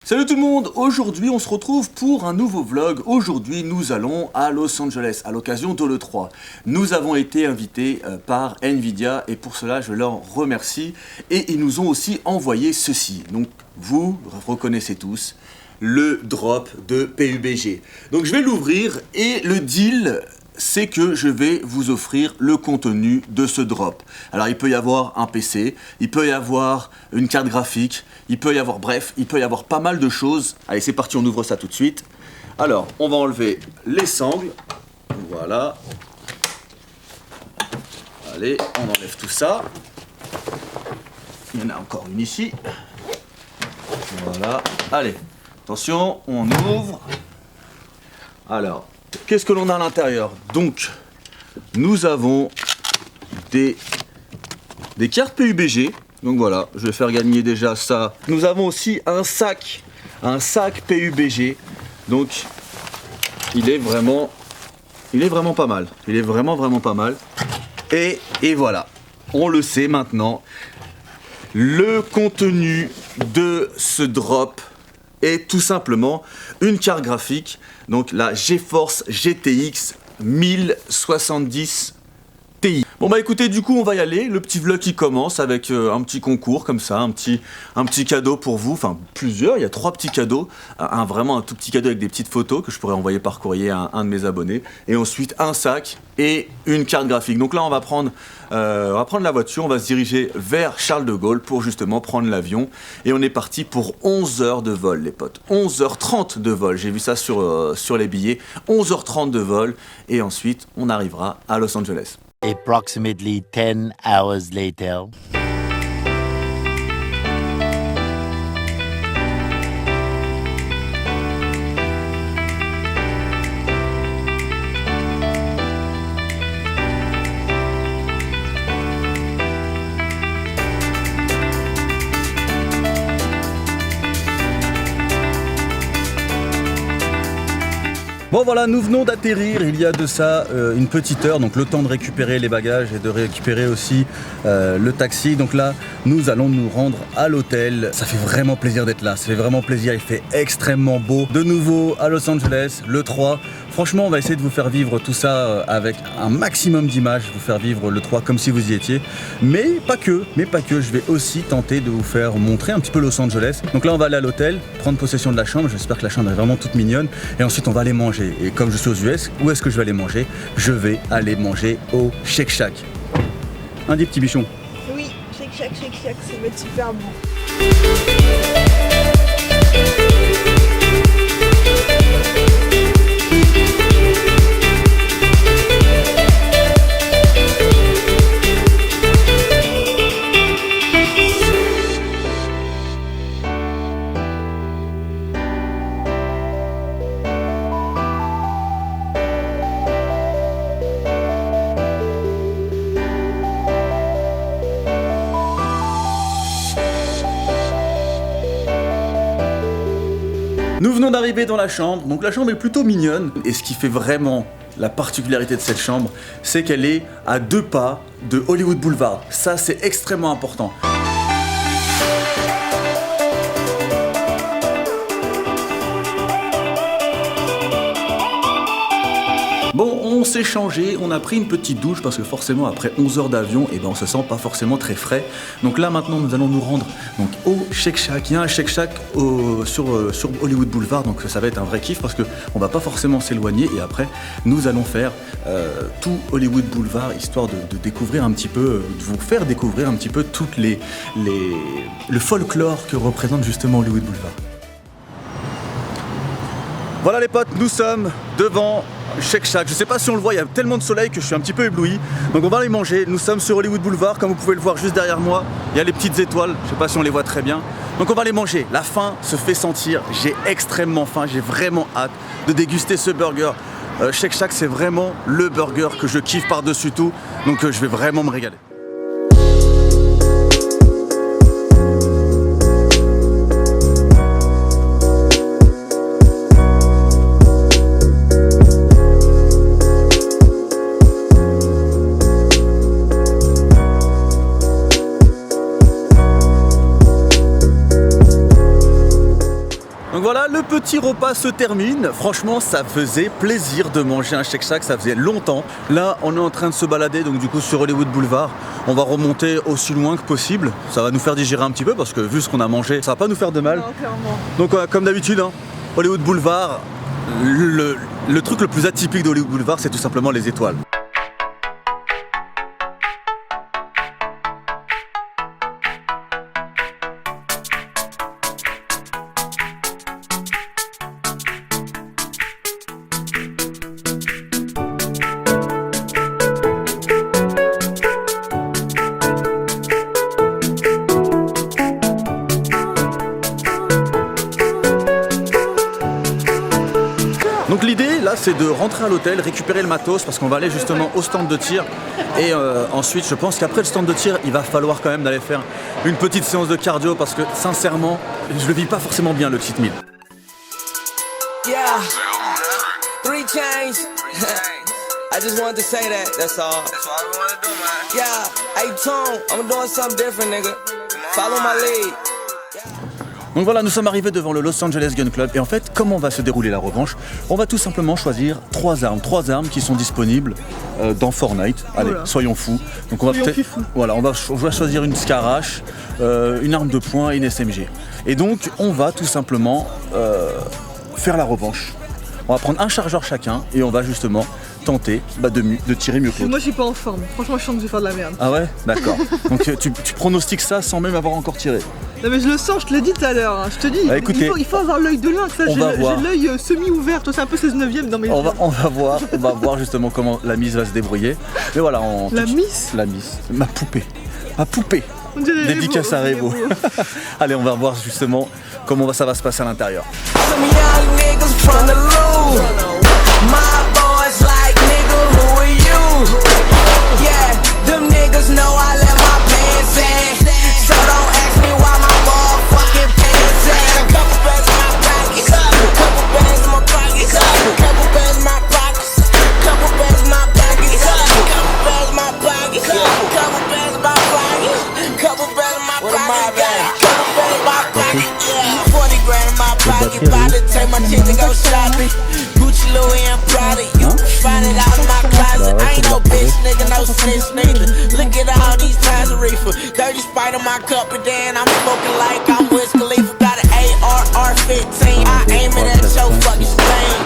Salut tout le monde, aujourd'hui on se retrouve pour un nouveau vlog. Aujourd'hui nous allons à Los Angeles à l'occasion de l'E3. Nous avons été invités par Nvidia et pour cela je leur remercie. Et ils nous ont aussi envoyé ceci. Donc vous reconnaissez tous le drop de PUBG. Donc je vais l'ouvrir et le deal, c'est que je vais vous offrir le contenu de ce drop. Alors il peut y avoir un PC, il peut y avoir une carte graphique, il peut y avoir, bref, il peut y avoir pas mal de choses. Allez, c'est parti, on ouvre ça tout de suite. Alors, on va enlever les sangles. Voilà. Allez, on enlève tout ça. Il y en a encore une ici. Voilà. Allez, attention, on ouvre. Alors, qu'est-ce que l'on a à l'intérieur? Donc, nous avons des cartes PUBG. Donc voilà, je vais faire gagner déjà ça. Nous avons aussi un sac PUBG. Donc, il est vraiment pas mal. Il est vraiment pas mal. Et voilà, on le sait maintenant. Le contenu de ce drop est tout simplement une carte graphique. Donc la GeForce GTX 1070 Ti. Bon bah écoutez, du coup on va y aller, le petit vlog qui commence avec un petit concours comme ça, un petit cadeau pour vous, enfin plusieurs, il y a 3 petits cadeaux, vraiment un tout petit cadeau avec des petites photos que je pourrais envoyer par courrier à un de mes abonnés, et ensuite un sac et une carte graphique. Donc là on va prendre la voiture, on va se diriger vers Charles de Gaulle pour justement prendre l'avion, et on est parti pour 11 heures de vol les potes, 11h30 de vol, j'ai vu ça sur les billets, 11h30 de vol, et ensuite on arrivera à Los Angeles. Approximately 10 hours later. Bon voilà, nous venons d'atterrir il y a de ça une petite heure, donc le temps de récupérer les bagages et de récupérer aussi le taxi. Donc là, nous allons nous rendre à l'hôtel. Ça fait vraiment plaisir d'être là, ça fait vraiment plaisir, il fait extrêmement beau. De nouveau à Los Angeles, l'E3. Franchement, on va essayer de vous faire vivre tout ça avec un maximum d'images, vous faire vivre l'E3 comme si vous y étiez. Mais pas que, je vais aussi tenter de vous faire montrer un petit peu Los Angeles. Donc là, on va aller à l'hôtel, prendre possession de la chambre. J'espère que la chambre est vraiment toute mignonne. Et ensuite, on va aller manger. Et comme je suis aux US, où est-ce que je vais aller manger? Je vais aller manger au Shake Shack. Un dit petit bichon. Oui, Shake Shack, ça va être super bon. Nous venons d'arriver dans la chambre, donc la chambre est plutôt mignonne. Et ce qui fait vraiment la particularité de cette chambre, c'est qu'elle est à 2 pas de Hollywood Boulevard. Ça, c'est extrêmement important. Bon, on s'est changé, on a pris une petite douche parce que forcément après 11 heures d'avion, on se sent pas forcément très frais. Donc là maintenant nous allons nous rendre donc, au Shake Shack. Il y a un Shake Shack sur Hollywood Boulevard, donc ça va être un vrai kiff parce qu'on va pas forcément s'éloigner, et après nous allons faire tout Hollywood Boulevard histoire de découvrir un petit peu, de vous faire découvrir un petit peu toutes le folklore que représente justement Hollywood Boulevard. Voilà les potes, nous sommes devant Shake Shack. Je sais pas si on le voit, il y a tellement de soleil que je suis un petit peu ébloui. Donc on va aller manger. Nous sommes sur Hollywood Boulevard, comme vous pouvez le voir juste derrière moi. Il y a les petites étoiles, je sais pas si on les voit très bien. Donc on va aller manger. La faim se fait sentir. J'ai extrêmement faim, j'ai vraiment hâte de déguster ce burger. Shake Shack, c'est vraiment le burger que je kiffe par-dessus tout. Donc je vais vraiment me régaler. Donc voilà, le petit repas se termine. Franchement, ça faisait plaisir de manger un Shake Shack, ça faisait longtemps. Là, on est en train de se balader, donc du coup sur Hollywood Boulevard. On va remonter aussi loin que possible. Ça va nous faire digérer un petit peu parce que vu ce qu'on a mangé, ça va pas nous faire de mal. Non, clairement. Donc comme d'habitude, hein, Hollywood Boulevard, le truc le plus atypique de Hollywood Boulevard, c'est tout simplement les étoiles. Donc l'idée là c'est de rentrer à l'hôtel, récupérer le matos parce qu'on va aller justement au stand de tir et ensuite je pense qu'après le stand de tir il va falloir quand même d'aller faire une petite séance de cardio parce que sincèrement je le vis pas forcément bien le cheat meal. Yeah, 3 chains. I just wanted to say that, that's all. That's all I wanted to do, man. Yeah, hey Tone, I'm doing something different, nigga. Follow my lead. Donc voilà, nous sommes arrivés devant le Los Angeles Gun Club et en fait, comment va se dérouler la revanche? On va tout simplement choisir trois armes qui sont disponibles dans Fortnite. Allez, Voilà. soyons fous. Donc on va peut-être, voilà, on va choisir une Scarache, une arme de poing et une SMG. Et donc on va tout simplement faire la revanche. On va prendre un chargeur chacun et on va justement tenter de tirer mieux que l'autre. Moi je suis pas en forme, franchement je sens que je vais faire de la merde. Ah ouais? D'accord. Donc tu pronostiques ça sans même avoir encore tiré. Non mais je le sens, je te l'ai dit tout à l'heure, hein. Je te dis, Bah, écoutez, il faut avoir l'œil de lynx, ça. on va voir. J'ai l'œil semi-ouvert, toi c'est un peu 16/9 dans mes On yeux. va voir justement comment la mise va se débrouiller. Mais voilà, La miss? La miss. Ma poupée. On dirait Dédicace à Revo. Allez, on va voir justement comment ça va se passer à l'intérieur. Some young niggas from the loot. My boys like, nigga, who are you? Yeah, them niggas know I let my pants in. So don't ask me why my motherfucking pants in. Couple bands in my pockets. Couple bands in my pockets. Couple bands in my pockets. Couple bands in my pockets. Couple bands in my pockets. Couple bands in my pockets. Couple bands in my pockets. Couple bands in my pockets. 40 grand in my pocket. About to take my chick to go shopping. Gucci, Louis, and Prada. You can find it out in my closet. I ain't no bitch nigga, no snitch neither. Look at all these ties of reefer. Dirty Sprite in my cup, and then I'm smoking like I'm Wiz Khalifa. Got an AR-15. I aim it at your fucking spleen.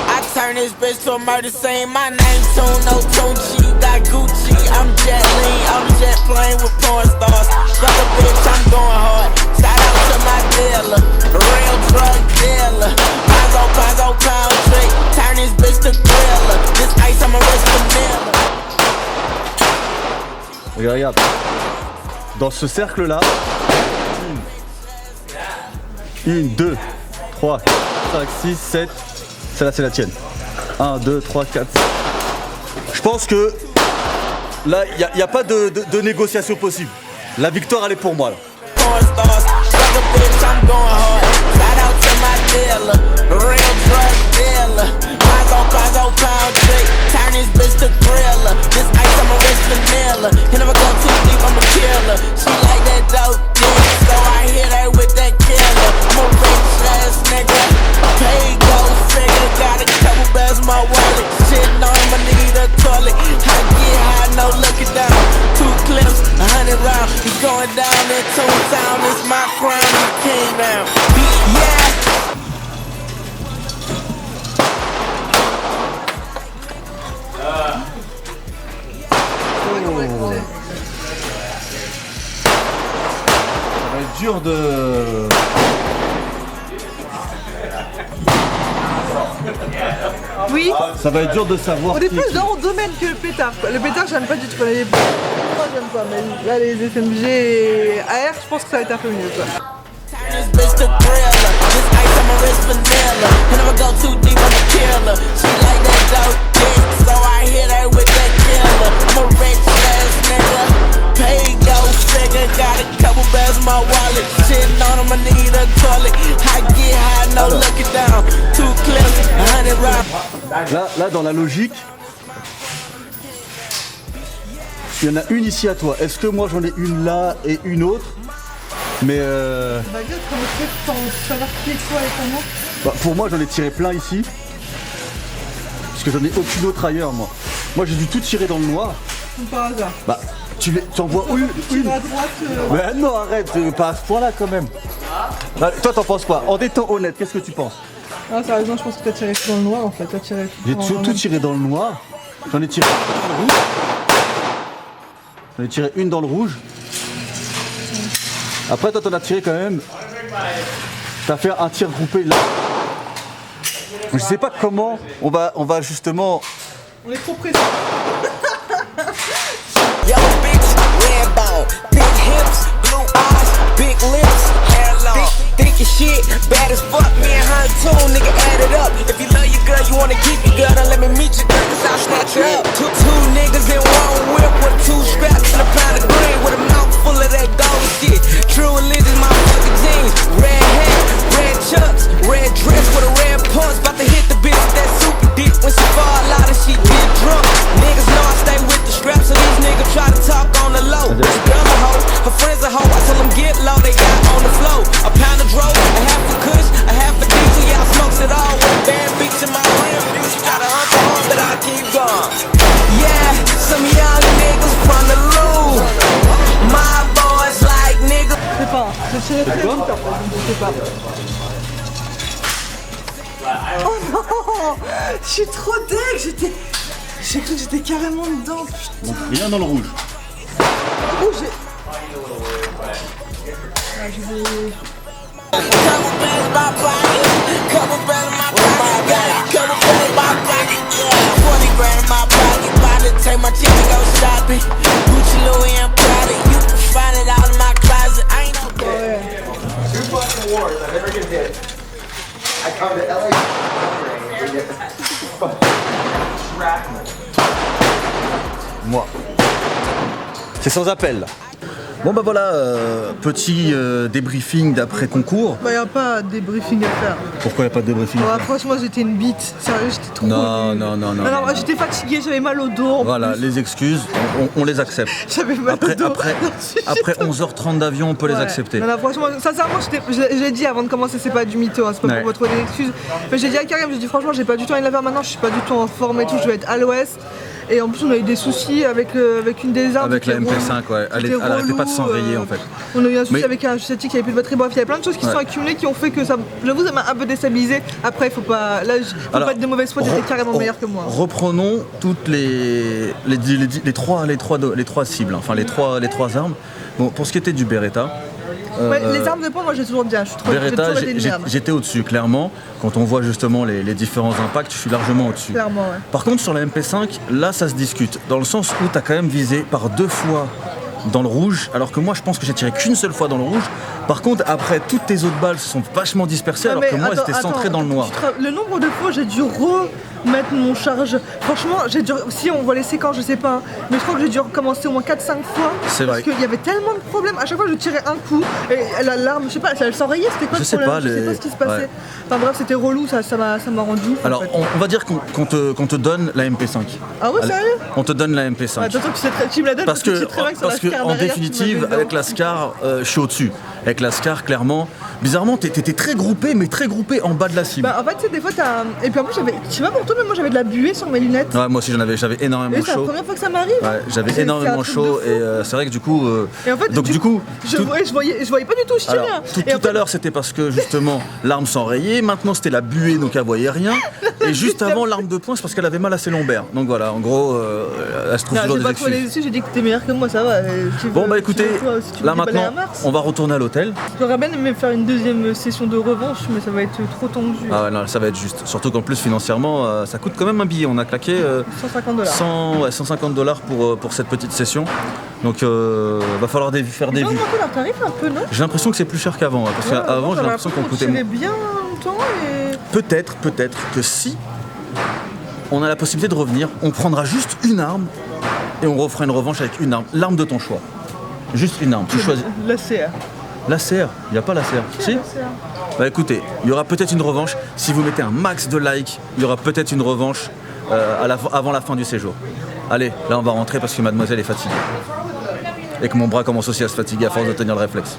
I turn this bitch to a murder scene. My name Tune, no Tunchi. Got Gucci, I'm jet lean. I'm jet plane with porn stars. Fuck a bitch, I'm going hard. Shout out to my dealer, real drug dealer. Pazo, pound trick. Turn this bitch to thriller. This ice, I'm a wrist vanilla. Regarde. Dans ce cercle-là, 1, 2, 3, 4, 5, 6, 7. Celle-là, c'est la tienne. 1, 2, 3, 4. Je pense que là, il n'y a pas de négociation possible. La victoire, elle est pour moi. Là. Porn stars. Fuck a bitch, I'm going hard. Shout out to my dealer, real drug dealer. Pazo, pound trick. Turn this bitch to thriller. This ice, I'm a wrist vanilla. You never go too deep, I'm a killer. She like that dope dick, so I hit her with that killer. I'm a rich ass nigga. Pay go figure. Got a couple bags in my wallet. Shitting on my need a toilet. I get high, no looking down. 2 clips, 100 rounds. He's going down in Toontown. It's my crown, I'm king now. Yeah. Ça va être dur de... Oui, Ça va être dur de savoir on est qui plus qui. dans mon domaine que le pétard, quoi. Le pétard j'aime pas du tout, les moi j'aime pas, mais là les SMG et AR je pense que ça va être un peu mieux quoi. Turn this bitch to thriller. This ice, I'm a wrist vanilla. You never go too deep, I'm a killer. She like that dope dick, so I hit her with that killer. I'm a rich ass nigga. Pay go figure. Got a couple bags in my wallet. Shitting on him, I need a toilet. I get high, no looking down. 2 clips, 100 rounds. Là, dans la logique, il y en a une ici à toi. Est-ce que moi j'en ai une là et une autre? Mais Baguette, comment tu fais pour savoir qui est quoi et comment? bah, pour moi, j'en ai tiré plein ici. Parce que j'en ai aucune autre ailleurs, moi. Moi, j'ai dû tout tirer dans le noir. Comme par hasard. Bah, tu en vois une. Tire à droite. Mais non, arrête, pas à ce point-là quand même. Bah, toi, t'en penses quoi? En étant honnête, qu'est-ce que tu penses? Ah, t'as raison, je pense que t'as tiré tout dans le noir en fait. T'as tiré J'ai tout tout tiré dans le noir. J'en ai tiré une dans le rouge. J'en ai tiré une dans le rouge. Après, toi, t'en as tiré quand même. T'as fait un tir groupé là. Je sais pas comment on va justement. On est trop pressés. Yo, bitch, red bone, big hips, blue eyes, big lips, hair long. Think your shit, bad as fuck, me and her too, nigga, add it up. If you love your girl, you wanna keep your girl, then let me meet your girl, cause I'll snatch her up. Two niggas in one whip with 2 straps and a pound of green with a mouth full of that gold shit. True religion, my fucking jeans, red hat, red chucks, red dress with a red pulse, about to hit the bitch with that super dick when she fall out and she get drunk. Niggas know I stay with the straps, so these niggas try to talk on the low. Your girl a hoe, her friends a hoe, I tell them get low, they got on the flow. A pound of dro, a half a kush, a half a diesel, yeah I smokes it all with bad beats in my rim. You gotta hunt for home, but I keep going. Yeah, some young niggas from the Lou. My boys like niggas. Je sais pas, j'ai tiré très vite en fait, donc je sais pas. Oh non, je suis trop deg, j'ai cru que j'étais carrément dedans, putain. Donc, rien dans le rouge. Oh, j'ai... Ah, je vais... Couple bands in my pocket, couple bands in my pocket, couple bands in my pocket, yeah. 20 grand in my pocket, about to take my chick to go shopping. Gucci, Louis, and Prada, you can find it all in my closet. I ain't no Two fucking wars I've ever get hit. I come to LA and get shrapnel. Moi. C'est sans appel. Bon bah voilà, petit débriefing d'après concours. Bah y'a pas de débriefing à faire. Pourquoi il n'y a pas de débriefing? Ouais, franchement j'étais une bite, sérieux j'étais trop Non, nulle. non, non, non. Alors j'étais fatiguée, j'avais mal au dos. Voilà, les excuses, on les accepte. J'avais mal au dos. Après 11h30 d'avion, on peut les Ouais. accepter. Non, non, franchement, sincèrement, je l'ai dit avant de commencer, c'est pas du mytho, hein, c'est pas Ouais. pour votre excuse. Mais j'ai dit à Karim, j'ai dit franchement, j'ai pas du tout envie de la faire maintenant, je suis pas du tout en forme et tout, je vais être à l'ouest. Et en plus, on a eu des soucis avec une des armes. Avec la MP5, ouais. Elle arrêtait pas de s'enrayer en fait. On a eu un souci Mais- avec un statique qui avait plus de batterie. Bref, il y a plein de choses qui Ouais. sont accumulées qui ont fait que ça. J'avoue, ça m'a un peu déstabilisé. Après, il faut pas. Là, faut Alors, pas être de mauvaise foi, t'étais carrément meilleur que moi. Reprenons toutes les trois cibles, enfin les trois armes. Bon, pour ce qui était du Beretta. Ouais, les armes de poing, moi j'ai toujours dit, hein, je suis trop. j'ai Beretta, toujours été une merde. j'étais au-dessus, clairement. Quand on voit justement les différents impacts, je suis largement au-dessus. Clairement, ouais. Par contre, sur la MP5, là, ça se discute. Dans le sens où tu as quand même visé par 2 fois dans le rouge, alors que moi, je pense que j'ai tiré qu'une seule fois dans le rouge. Par contre, après, toutes tes autres balles se sont vachement dispersées, alors Ouais, que mais moi, elles attends, étaient centrées dans le noir. Le nombre de fois j'ai dû remettre mon charge. Franchement, j'ai dû. Si on voit les séquences, je sais pas. Hein, mais je crois que j'ai dû recommencer au moins 4-5 fois. C'est vrai. Parce qu'il y avait tellement de problèmes. À chaque fois, je tirais un coup. Et l'arme, je sais pas, elle s'enrayait. C'était quoi Je le sais problème? pas, Je sais pas ce qui se passait. ouais. Enfin bref, c'était relou. Ça m'a rendu. ouf, en Alors, fait. on va dire qu'on te donne la MP5. Ah ouais, Allez, sérieux? on te donne la MP5. Ouais, attention, tu me la donnes Parce que, tu sais très bien que sur la Scar en derrière, tu définitive, m'avais avec dit, la Scar, je suis au-dessus. Avec la Scar, clairement, bizarrement, t'étais très groupé, mais très groupé en bas de la cible. Bah en fait, tu sais, des fois, t'as. Et puis en plus, je sais pas pour toi, mais moi j'avais de la buée sur mes lunettes. Ouais, moi aussi, j'avais énormément Et c'est la chaud. première fois que ça m'arrive. Ouais, j'avais C'est un énormément truc chaud de fou. et c'est vrai que du coup. Et en fait, donc du coup. je tout- voyais pas du tout, je tirais. alors, hein. tout, Et en tout fait, à l'heure c'était parce que justement l'arme s'enrayait, maintenant c'était la buée donc elle voyait rien. Et juste avant l'arme de poing c'est parce qu'elle avait mal à ses lombaires. Donc voilà, en gros, elle se trouve non, toujours j'ai des pas trouvé les excuses. dessus, j'ai dit que t'es meilleur que moi, ça va. Bon bah écoutez, là maintenant on va retourner à l'hôtel. J'aurais bien aimé faire une deuxième session de revanche, mais ça va être trop tendu. Ah ouais, non, ça va être juste. Surtout qu'en plus financièrement ça coûte quand même un billet. On a claqué $150. 150 $ pour cette petite session. Donc va falloir faire des Ils ont vues. augmenté leur tarif un peu, non? J'ai l'impression que c'est plus cher qu'avant, hein, parce qu'avant j'ai l'impression qu'on coûtait moins. bien longtemps et. Peut-être que si on a la possibilité de revenir, on prendra juste une arme et on refera une revanche avec une arme. L'arme de ton choix. Juste une arme. Tu choisis. La CR. La CR. Il n'y a pas la CR. Si? Bah écoutez, il y aura peut-être une revanche. Si vous mettez un max de likes, il y aura peut-être une revanche avant la fin du séjour. Allez, là on va rentrer parce que mademoiselle est fatiguée. Et que mon bras commence aussi à se fatiguer à force de tenir le réflexe.